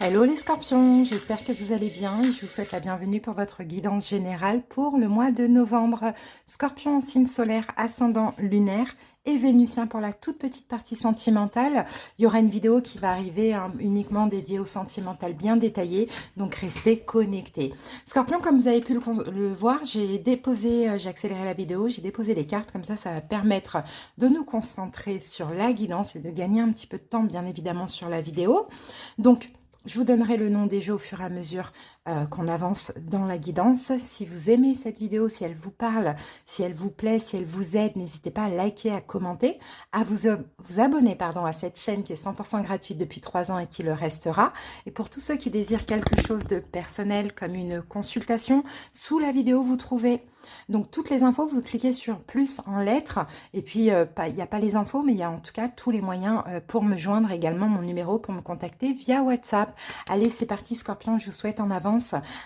Hello les scorpions, j'espère que vous allez bien et je vous souhaite la bienvenue pour votre guidance générale pour le mois de novembre. Scorpion en signe solaire, ascendant lunaire et vénusien pour la toute petite partie sentimentale. Il y aura une vidéo qui va arriver uniquement dédiée au sentimental bien détaillé, donc restez connectés. Scorpion, comme vous avez pu le voir, j'ai accéléré la vidéo, j'ai déposé les cartes, comme ça va permettre de nous concentrer sur la guidance et de gagner un petit peu de temps bien évidemment sur la vidéo. Donc, je vous donnerai le nom des jeux au fur et à mesure qu'on avance dans la guidance. Si vous aimez cette vidéo, si elle vous parle, si elle vous plaît, si elle vous aide, n'hésitez pas à liker, à commenter, à vous abonner à cette chaîne qui est 100% gratuite depuis 3 ans et qui le restera. Et pour tous ceux qui désirent quelque chose de personnel comme une consultation, sous la vidéo, vous trouvez donc toutes les infos. Vous cliquez sur plus en lettres et puis il n'y a pas les infos, mais il y a en tout cas tous les moyens pour me joindre, également mon numéro pour me contacter via WhatsApp. Allez, c'est parti Scorpion, je vous souhaite en avance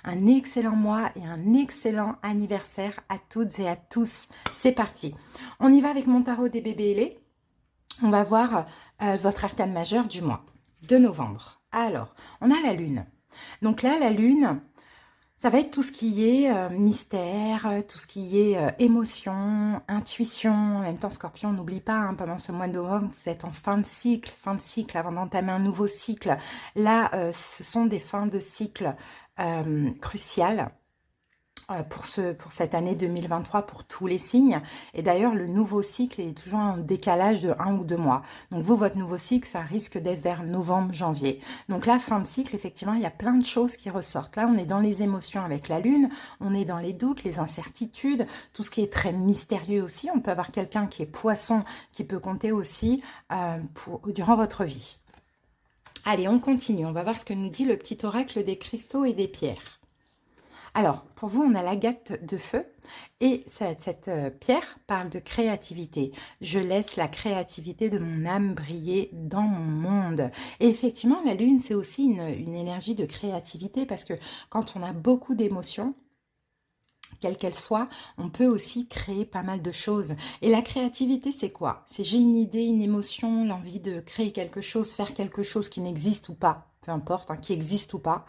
un excellent mois et un excellent anniversaire à toutes et à tous. C'est parti. On y va avec mon tarot des bébés ailés. On va voir votre arcane majeur du mois de novembre. Alors, on a la lune. Donc là, la lune, ça va être tout ce qui est mystère, tout ce qui est émotion, intuition. En même temps, Scorpion, n'oublie pas, hein, pendant ce mois de novembre, vous êtes en fin de cycle avant d'entamer un nouveau cycle. Là, ce sont des fins de cycle cruciales. Pour cette année 2023 pour tous les signes. Et d'ailleurs, le nouveau cycle est toujours en décalage de 1 ou 2 mois. Donc vous, votre nouveau cycle, ça risque d'être vers novembre, janvier. Donc là, fin de cycle, effectivement, il y a plein de choses qui ressortent. Là, on est dans les émotions avec la lune, on est dans les doutes, les incertitudes, tout ce qui est très mystérieux aussi. On peut avoir quelqu'un qui est poisson, qui peut compter aussi durant votre vie. Allez, on continue. On va voir ce que nous dit le petit oracle des cristaux et des pierres. Alors, pour vous, on a l'agate de feu et cette pierre parle de créativité. Je laisse la créativité de mon âme briller dans mon monde. Et effectivement, la lune, c'est aussi une énergie de créativité parce que quand on a beaucoup d'émotions, quelle qu'elle soit, on peut aussi créer pas mal de choses. Et la créativité, c'est quoi? C'est j'ai une idée, une émotion, l'envie de créer quelque chose, faire quelque chose qui n'existe ou pas, peu importe, hein, qui existe ou pas,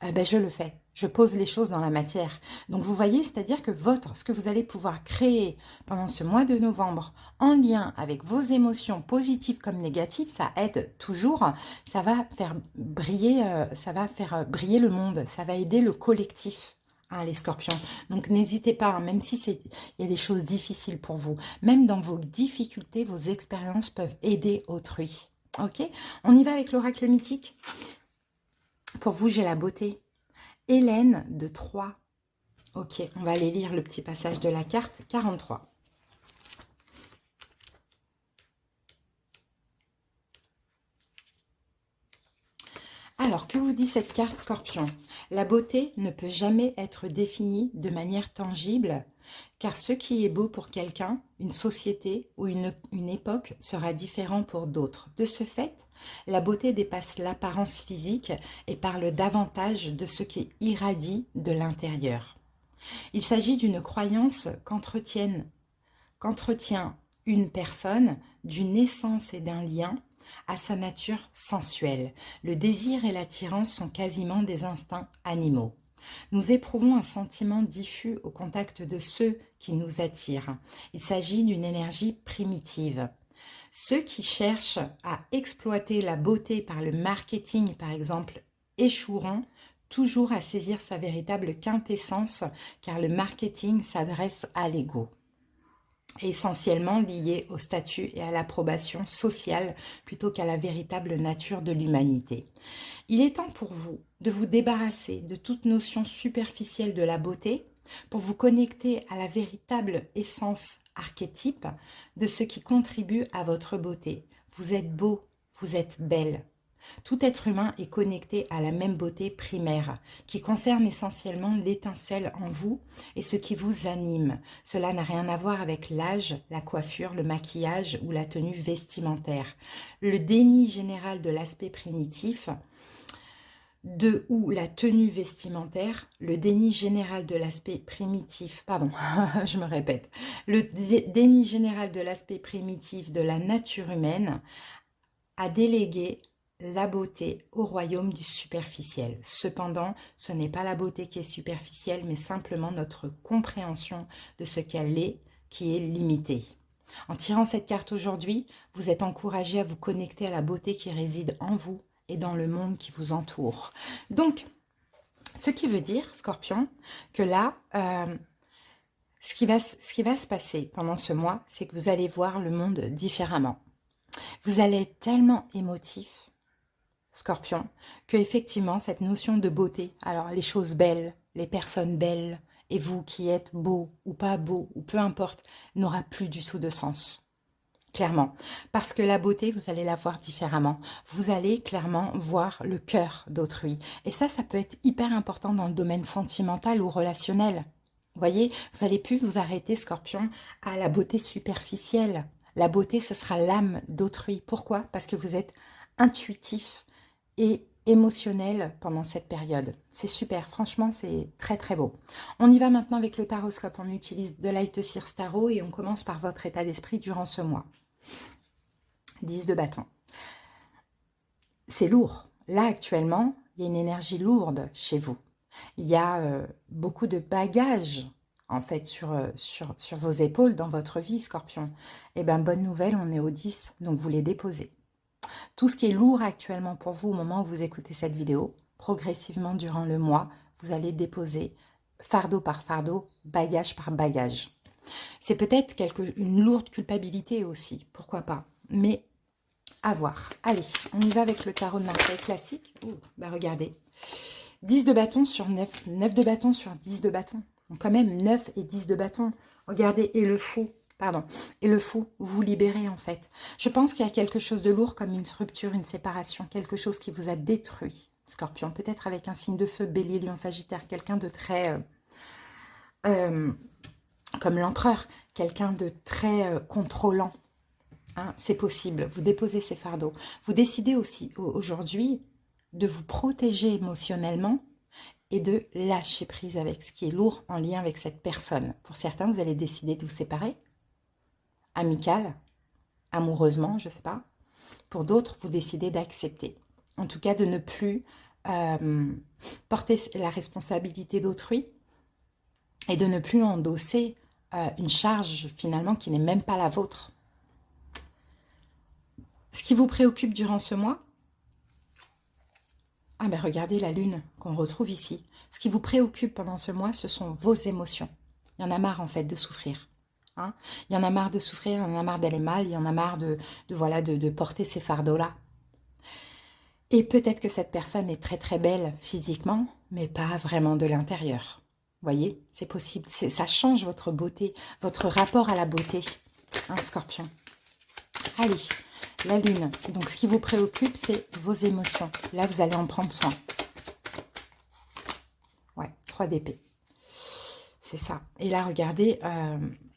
je le fais. Je pose les choses dans la matière. Donc vous voyez, c'est-à-dire que ce que vous allez pouvoir créer pendant ce mois de novembre, en lien avec vos émotions positives comme négatives, ça aide toujours. Ça va faire briller le monde. Ça va aider le collectif. Ah, les scorpions. Donc, n'hésitez pas, hein, même si il y a des choses difficiles pour vous, même dans vos difficultés, vos expériences peuvent aider autrui. Ok? On y va avec l'oracle mythique. Pour vous, j'ai la beauté. Hélène de Troyes. Ok, on va aller lire le petit passage de la carte 43. Alors, que vous dit cette carte Scorpion? La beauté ne peut jamais être définie de manière tangible, car ce qui est beau pour quelqu'un, une société ou une époque sera différent pour d'autres. De ce fait, la beauté dépasse l'apparence physique et parle davantage de ce qui irradie de l'intérieur. Il s'agit d'une croyance qu'entretient une personne, d'une essence et d'un lien à sa nature sensuelle. Le désir et l'attirance sont quasiment des instincts animaux. Nous éprouvons un sentiment diffus au contact de ceux qui nous attirent. Il s'agit d'une énergie primitive. Ceux qui cherchent à exploiter la beauté par le marketing, par exemple, échoueront toujours à saisir sa véritable quintessence, car le marketing s'adresse à l'ego, essentiellement lié au statut et à l'approbation sociale plutôt qu'à la véritable nature de l'humanité. Il est temps pour vous de vous débarrasser de toute notion superficielle de la beauté pour vous connecter à la véritable essence archétype de ce qui contribue à votre beauté. Vous êtes beau, vous êtes belle. Tout être humain est connecté à la même beauté primaire, qui concerne essentiellement l'étincelle en vous et ce qui vous anime. Cela n'a rien à voir avec l'âge, la coiffure, le maquillage ou la tenue vestimentaire. Le déni général de l'aspect primitif ou la tenue vestimentaire, le déni général de l'aspect primitif, pardon, je me répète, le déni général de l'aspect primitif de la nature humaine a délégué la beauté au royaume du superficiel. Cependant, ce n'est pas la beauté qui est superficielle, mais simplement notre compréhension de ce qu'elle est qui est limitée. En tirant cette carte aujourd'hui, vous êtes encouragé à vous connecter à la beauté qui réside en vous et dans le monde qui vous entoure. Donc, ce qui veut dire, Scorpion, que là, ce qui va se passer pendant ce mois, c'est que vous allez voir le monde différemment. Vous allez être tellement émotif, Scorpion, que effectivement cette notion de beauté, alors les choses belles, les personnes belles, et vous qui êtes beau ou pas beau, ou peu importe, n'aura plus du tout de sens. Clairement. Parce que la beauté, vous allez la voir différemment. Vous allez clairement voir le cœur d'autrui. Et ça peut être hyper important dans le domaine sentimental ou relationnel. Vous voyez, vous allez plus vous arrêter, Scorpion, à la beauté superficielle. La beauté, ce sera l'âme d'autrui. Pourquoi? Parce que vous êtes intuitif et émotionnel pendant cette période. C'est super, franchement, c'est très très beau. On y va maintenant avec le taroscope. On utilise de Light Seers Tarot et on commence par votre état d'esprit durant ce mois. 10 de bâton. C'est lourd. Là, actuellement, il y a une énergie lourde chez vous. Il y a beaucoup de bagages, en fait, sur vos épaules dans votre vie, Scorpion. Eh bien, bonne nouvelle, on est au 10, donc vous les déposez. Tout ce qui est lourd actuellement pour vous au moment où vous écoutez cette vidéo, progressivement durant le mois, vous allez déposer fardeau par fardeau, bagage par bagage. C'est peut-être une lourde culpabilité aussi, pourquoi pas, mais à voir. Allez, on y va avec le tarot de Marseille classique. Ouh, bah regardez, 10 de bâton sur 9, 9 de bâton sur 10 de bâton. Donc quand même 9 et 10 de bâton. Regardez, et le fou. Pardon, et le fou, vous libérez en fait. Je pense qu'il y a quelque chose de lourd comme une rupture, une séparation, quelque chose qui vous a détruit, Scorpion. Peut-être avec un signe de feu, Bélier, Lion, Sagittaire, quelqu'un de très, comme l'empereur, quelqu'un de très contrôlant. Hein, c'est possible, vous déposez ces fardeaux. Vous décidez aussi aujourd'hui de vous protéger émotionnellement et de lâcher prise avec ce qui est lourd en lien avec cette personne. Pour certains, vous allez décider de vous séparer. Amical, amoureusement, je ne sais pas. Pour d'autres, vous décidez d'accepter. En tout cas, de ne plus porter la responsabilité d'autrui et de ne plus endosser une charge finalement qui n'est même pas la vôtre. Ce qui vous préoccupe durant ce mois, ah ben regardez la lune qu'on retrouve ici. Ce qui vous préoccupe pendant ce mois, ce sont vos émotions. Il y en a marre en fait de souffrir. Hein, il y en a marre de souffrir, il y en a marre d'aller mal, il y en a marre de porter ces fardeaux-là. Et peut-être que cette personne est très très belle physiquement, mais pas vraiment de l'intérieur. Vous voyez, c'est possible, ça change votre beauté, votre rapport à la beauté, hein, Scorpion. Allez, la lune. Donc ce qui vous préoccupe, c'est vos émotions. Là, vous allez en prendre soin. Ouais, 3 d'épée. C'est ça. Et là, regardez,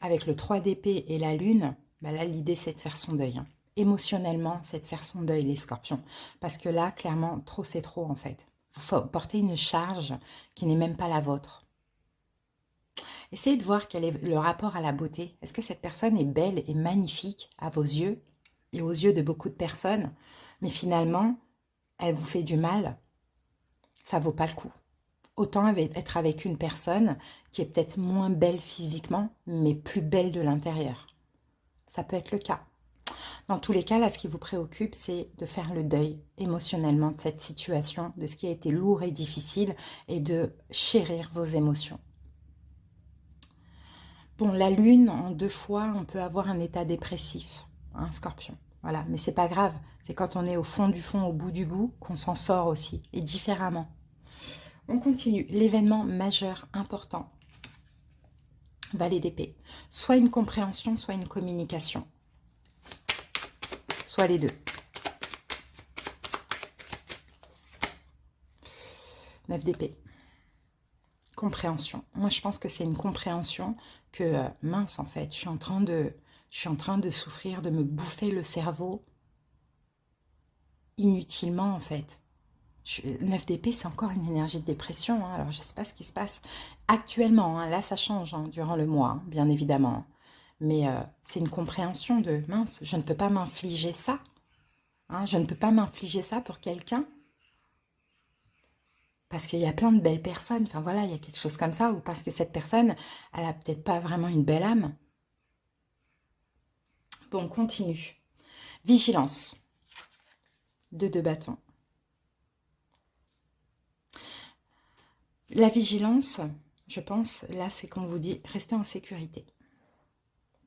avec le 3 d'épée et la lune, bah là, l'idée, c'est de faire son deuil. Hein. Émotionnellement, c'est de faire son deuil, les scorpions. Parce que là, clairement, trop, c'est trop, en fait. Vous portez une charge qui n'est même pas la vôtre. Essayez de voir quel est le rapport à la beauté. Est-ce que cette personne est belle et magnifique à vos yeux et aux yeux de beaucoup de personnes, mais finalement, elle vous fait du mal? Ça vaut pas le coup. Autant être avec une personne qui est peut-être moins belle physiquement, mais plus belle de l'intérieur. Ça peut être le cas. Dans tous les cas, là, ce qui vous préoccupe, c'est de faire le deuil émotionnellement de cette situation, de ce qui a été lourd et difficile, et de chérir vos émotions. Bon, la lune, en 2 fois, on peut avoir un état dépressif, hein, Scorpion. Voilà, mais c'est pas grave. C'est quand on est au fond, au bout du bout, qu'on s'en sort aussi, et différemment. On continue. L'événement majeur, important. Valet d'épée. Soit une compréhension, soit une communication. Soit les deux. 9 d'épée. Compréhension. Moi, je pense que c'est une compréhension que, mince, en fait, je suis en train de souffrir, de me bouffer le cerveau inutilement, en fait. 9 d'épée, c'est encore une énergie de dépression. Hein. Alors, je ne sais pas ce qui se passe actuellement. Hein. Là, ça change hein, durant le mois, hein, bien évidemment. Mais c'est une compréhension de, mince, je ne peux pas m'infliger ça. Hein. Je ne peux pas m'infliger ça pour quelqu'un parce qu'il y a plein de belles personnes. Enfin voilà, il y a quelque chose comme ça. Ou parce que cette personne, elle a peut-être pas vraiment une belle âme. Bon, on continue. Vigilance. De bâtons. La vigilance, je pense, là, c'est qu'on vous dit, restez en sécurité.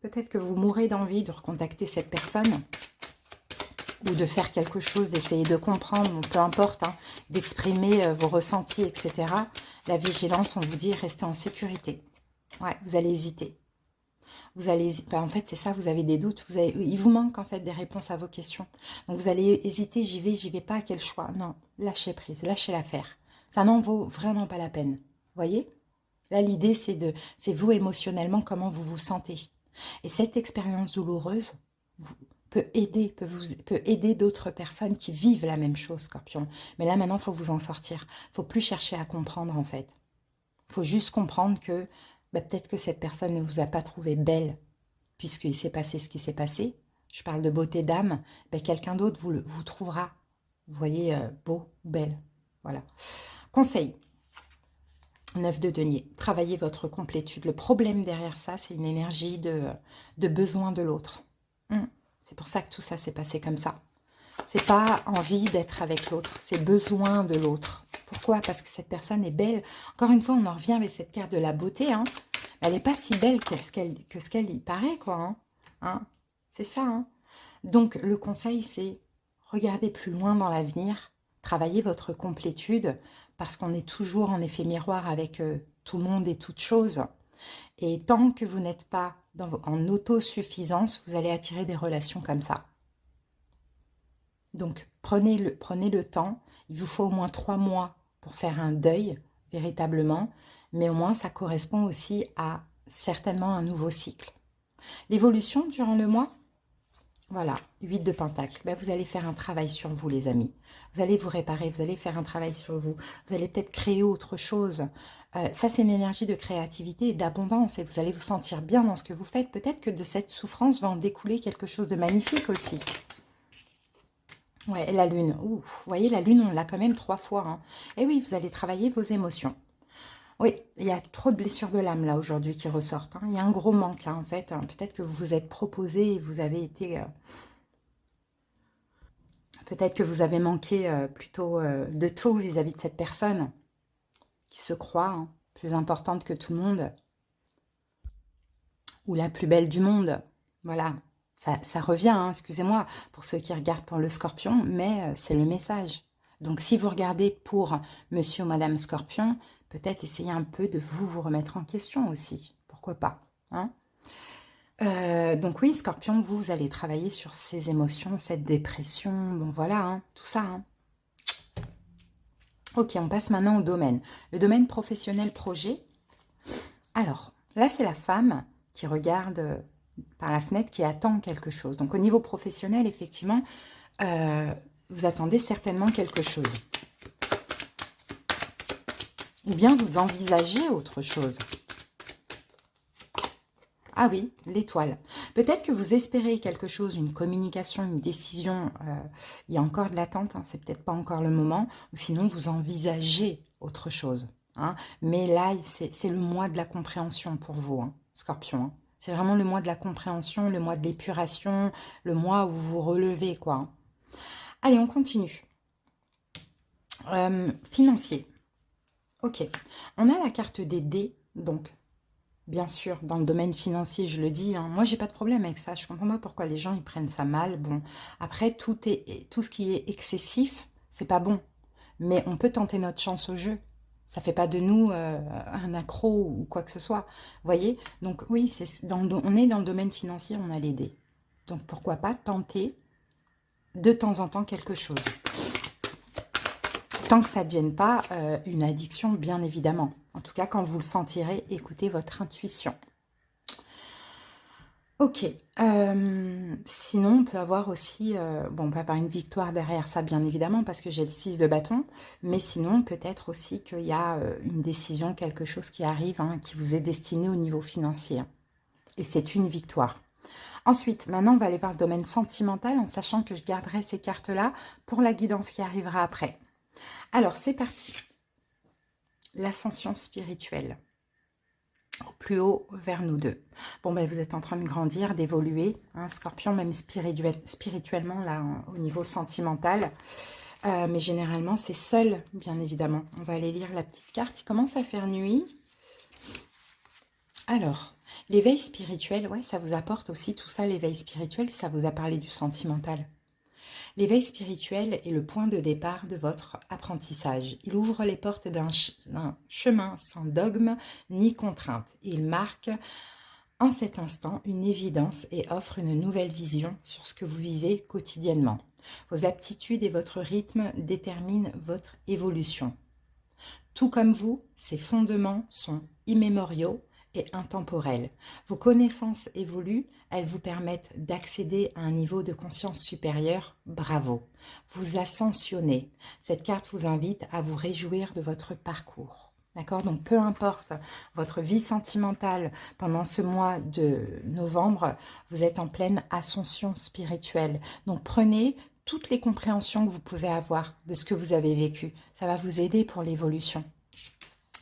Peut-être que vous mourrez d'envie de recontacter cette personne ou de faire quelque chose, d'essayer de comprendre, peu importe, hein, d'exprimer vos ressentis, etc. La vigilance, on vous dit, restez en sécurité. Ouais, vous allez hésiter. Vous allez, ben, en fait, c'est ça, vous avez des doutes. Il vous manque en fait des réponses à vos questions. Donc vous allez hésiter, j'y vais pas, quel choix? Non, lâchez prise, lâchez l'affaire. Ça n'en vaut vraiment pas la peine. Vous voyez? Là, l'idée, c'est vous émotionnellement, comment vous vous sentez. Et cette expérience douloureuse peut aider, peut aider d'autres personnes qui vivent la même chose, Scorpion. Mais là, maintenant, il faut vous en sortir. Il ne faut plus chercher à comprendre, en fait. Il faut juste comprendre que bah, peut-être que cette personne ne vous a pas trouvé belle, puisqu'il s'est passé ce qui s'est passé. Je parle de beauté d'âme. Bah, quelqu'un d'autre vous trouvera, vous voyez, beau, belle. Voilà. Conseil. 9 de denier, travaillez votre complétude. Le problème derrière ça, c'est une énergie de besoin de l'autre. C'est pour ça que tout ça s'est passé comme ça. C'est pas envie d'être avec l'autre, c'est besoin de l'autre. Pourquoi? Parce que cette personne est belle. Encore une fois, on en revient avec cette carte de la beauté. Hein. Elle n'est pas si belle que ce qu'elle y paraît, quoi. Hein. C'est ça. Hein. Donc, le conseil, c'est regardez plus loin dans l'avenir, travaillez votre complétude, parce qu'on est toujours en effet miroir avec tout le monde et toutes choses. Et tant que vous n'êtes pas en autosuffisance, vous allez attirer des relations comme ça. Donc, prenez le temps. Il vous faut au moins 3 mois pour faire un deuil, véritablement. Mais au moins, ça correspond aussi à certainement un nouveau cycle. L'évolution durant le mois, voilà, 8 de Pentacle. Ben, vous allez faire un travail sur vous, les amis. Vous allez vous réparer, vous allez faire un travail sur vous. Vous allez peut-être créer autre chose. Ça, c'est une énergie de créativité et d'abondance. Et vous allez vous sentir bien dans ce que vous faites. Peut-être que de cette souffrance va en découler quelque chose de magnifique aussi. Ouais, et la lune. Ouh, vous voyez, la lune, on l'a quand même 3 fois. Hein. Et oui, vous allez travailler vos émotions. Oui, il y a trop de blessures de l'âme là aujourd'hui qui ressortent. Hein. Il y a un gros manque hein, en fait. Hein. Peut-être que vous vous êtes proposé et vous avez été... peut-être que vous avez manqué plutôt de tout vis-à-vis de cette personne qui se croit hein, plus importante que tout le monde. Ou la plus belle du monde. Voilà, ça revient, hein, excusez-moi, pour ceux qui regardent pour le Scorpion, mais c'est le message. Donc si vous regardez pour Monsieur ou Madame Scorpion, peut-être essayez un peu de vous remettre en question aussi. Pourquoi pas hein. Donc oui, Scorpion, vous allez travailler sur ces émotions, cette dépression, bon voilà, hein, tout ça. Hein. Ok, on passe maintenant au domaine. Le domaine professionnel projet. Alors, là c'est la femme qui regarde par la fenêtre, qui attend quelque chose. Donc au niveau professionnel, effectivement, vous attendez certainement quelque chose. Ou bien vous envisagez autre chose. Ah oui, l'étoile. Peut-être que vous espérez quelque chose, une communication, une décision. Il y a encore de l'attente, hein, c'est peut-être pas encore le moment. Ou sinon, vous envisagez autre chose. Hein. Mais là, c'est le mois de la compréhension pour vous, hein, Scorpion. Hein. C'est vraiment le mois de la compréhension, le mois de l'épuration, le mois où vous vous relevez, quoi. Hein. Allez, on continue. Financier. Ok. On a la carte des dés, donc... Bien sûr, dans le domaine financier, je le dis, hein, moi, j'ai pas de problème avec ça. Je comprends pas pourquoi les gens, ils prennent ça mal. Bon, après, tout ce qui est excessif, c'est pas bon. Mais on peut tenter notre chance au jeu. Ça fait pas de nous un accro ou quoi que ce soit. Vous voyez? Donc, oui, on est dans le domaine financier, on a les dés. Donc, pourquoi pas tenter de temps en temps quelque chose. Tant que ça ne devienne pas une addiction, bien évidemment. En tout cas, quand vous le sentirez, écoutez votre intuition. Ok. Sinon, on peut avoir aussi... bon, on peut avoir une victoire derrière ça, bien évidemment, parce que j'ai le 6 de bâton. Mais sinon, peut-être aussi qu'il y a une décision, quelque chose qui arrive, hein, qui vous est destiné au niveau financier. Et c'est une victoire. Ensuite, maintenant, on va aller voir le domaine sentimental en sachant que je garderai ces cartes-là pour la guidance qui arrivera après. Alors, c'est parti. L'ascension spirituelle. Au plus haut vers nous deux. Bon, ben, vous êtes en train de grandir, d'évoluer. Hein, Scorpion, même spirituellement, là, au niveau sentimental. Mais généralement, c'est seul, bien évidemment. On va aller lire la petite carte. Il commence à faire nuit. Alors, l'éveil spirituel, ouais, ça vous apporte aussi tout ça, l'éveil spirituel, ça vous a parlé du sentimental. L'éveil spirituel est le point de départ de votre apprentissage. Il ouvre les portes d'un chemin sans dogme ni contrainte. Il marque en cet instant une évidence et offre une nouvelle vision sur ce que vous vivez quotidiennement. Vos aptitudes et votre rythme déterminent votre évolution. Tout comme vous, ces fondements sont immémoriaux et intemporels. Vos connaissances évoluent, elles vous permettent d'accéder à un niveau de conscience supérieur. Bravo! Vous ascensionnez. Cette carte vous invite à vous réjouir de votre parcours. D'accord? Donc, peu importe votre vie sentimentale pendant ce mois de novembre, vous êtes en pleine ascension spirituelle. Donc, prenez toutes les compréhensions que vous pouvez avoir de ce que vous avez vécu. Ça va vous aider pour l'évolution.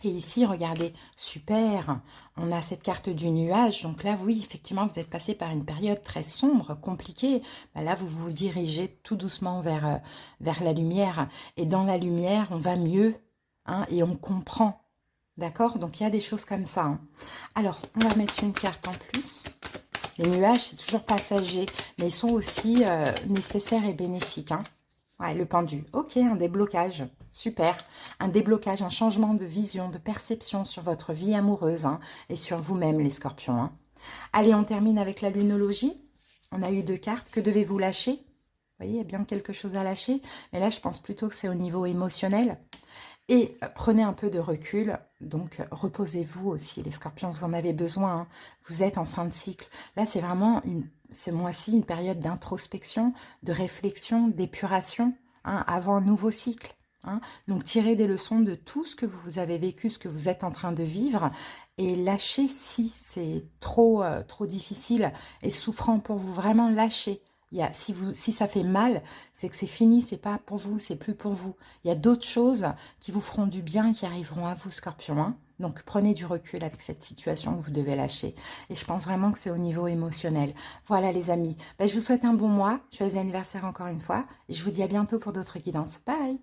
Et ici, regardez, super, on a cette carte du nuage. Donc là, oui, effectivement, vous êtes passé par une période très sombre, compliquée. Ben là, vous vous dirigez tout doucement vers la lumière. Et dans la lumière, on va mieux, hein, et on comprend. D'accord? Donc, il y a des choses comme ça. Hein. Alors, on va mettre une carte en plus. Les nuages, c'est toujours passager, mais ils sont aussi nécessaires et bénéfiques. Hein. Ouais, le pendu. Ok, un déblocage. Super. Un déblocage, un changement de vision, de perception sur votre vie amoureuse hein, et sur vous-même, les scorpions. Hein. Allez, on termine avec la lunologie. On a eu 2 cartes. Que devez-vous lâcher? Vous voyez, il y a bien quelque chose à lâcher. Mais là, je pense plutôt que c'est au niveau émotionnel. Et prenez un peu de recul, donc reposez-vous aussi, les scorpions, vous en avez besoin, hein. Vous êtes en fin de cycle. Là, c'est vraiment, ce mois-ci, une période d'introspection, de réflexion, d'épuration, hein, avant un nouveau cycle. Hein. Donc, tirez des leçons de tout ce que vous avez vécu, ce que vous êtes en train de vivre, et lâchez si c'est trop difficile et souffrant pour vous, vraiment lâchez. Si ça fait mal, c'est que c'est fini, c'est pas pour vous, c'est plus pour vous. Il y a d'autres choses qui vous feront du bien et qui arriveront à vous, Scorpion. Hein. Donc, prenez du recul avec cette situation que vous devez lâcher. Et je pense vraiment que c'est au niveau émotionnel. Voilà, les amis. Ben, je vous souhaite un bon mois. Joyeux anniversaire encore une fois. Et je vous dis à bientôt pour d'autres guidances. Bye!